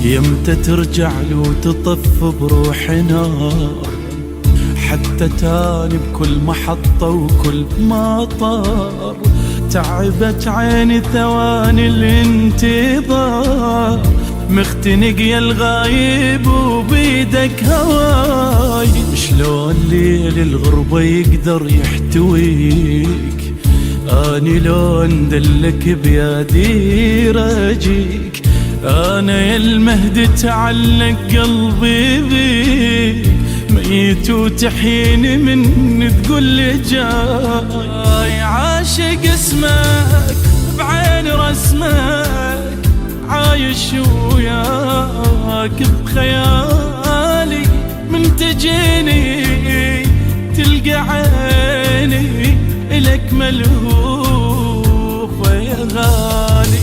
يمتى ترجع لو تطف بروح نار، حتى تاني بكل محطة وكل مطار. تعبت عيني ثواني الانتظار، مختنق يا الغايب وبيدك هواي. شلون ليل الغربة يقدر يحتويك، اني لو اندلك بيدي راجيك. انا يا المهدي تعلق قلبي بيك، ميت وتحيني من تقول لي جاي. عاشق اسمك بعين رسمك، عايش وياك بخيالي. من تجيني تلقى عيني إلك ملهوفة يا غالي.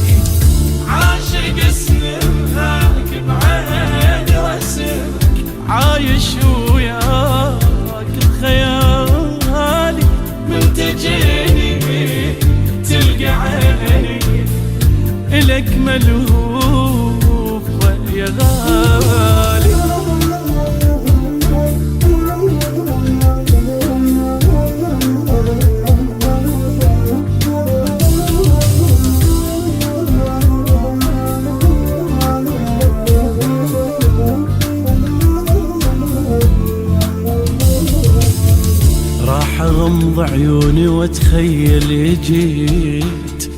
عاشق اسمك بعين رسمك، عايش وياك بخيالي. من تجيني تلقى عيني إلك ملهوفة يا غالي. أغمض عيوني واتخيل جيت،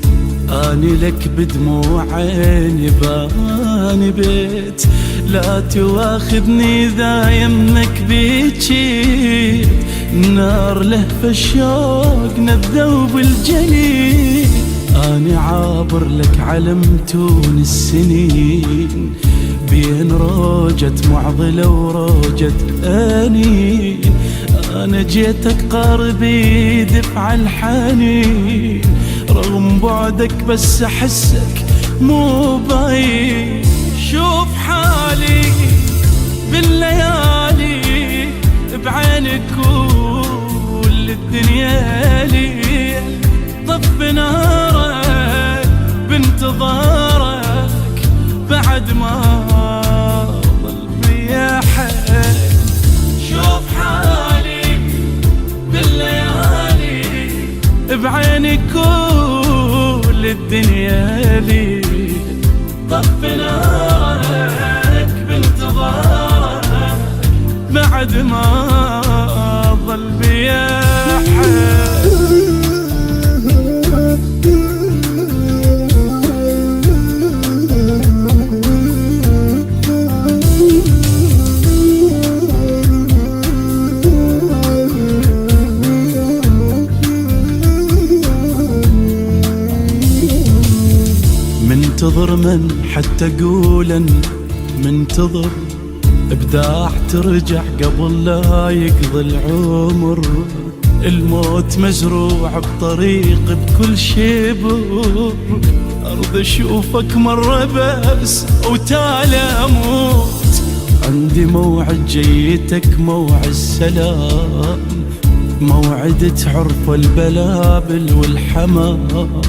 اني لك بدموع عيني باني بيت. لا تواخذني اذا يمك بيجيت، النار لهفة الشوق نذوب الجليد. اني عابر لك علم تون السنين، بين روجة معضلة وروجة انين. أنا جيتك قاربي دفع الحنين، رغم بعدك بس أحسك مو باين. شوف حالي بالليالي بعينك كل الدنيا لي. طف نارك بانتظارك بعد ما ظل بيا حيل. شوف حالي بالليالي بعينك كل الدنيا لي. طف نارك بانتظارك بعد ما ظل بيا حيل. منتظر من حتى قولا منتظر، ابداع ترجع قبل لا يقضي العمر. الموت مزروع بطريق بكل شبر، أرض أشوفك مرة بس وتالي أموت. عندي موعد جيتك موعد السلام، موعد تعرف البلابل والحمام.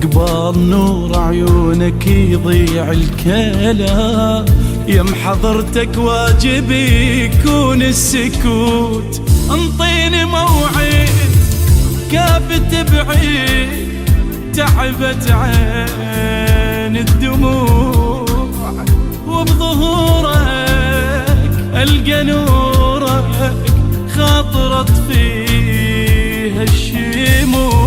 قبال نور عيونك يضيع الكلام، يم حضرتك واجبي يكون السكوت. انطيني موعد كاف تبعيد، تعبت عين الدموع. وبظهورك ألقى نورك خاطرت فيها الشموع.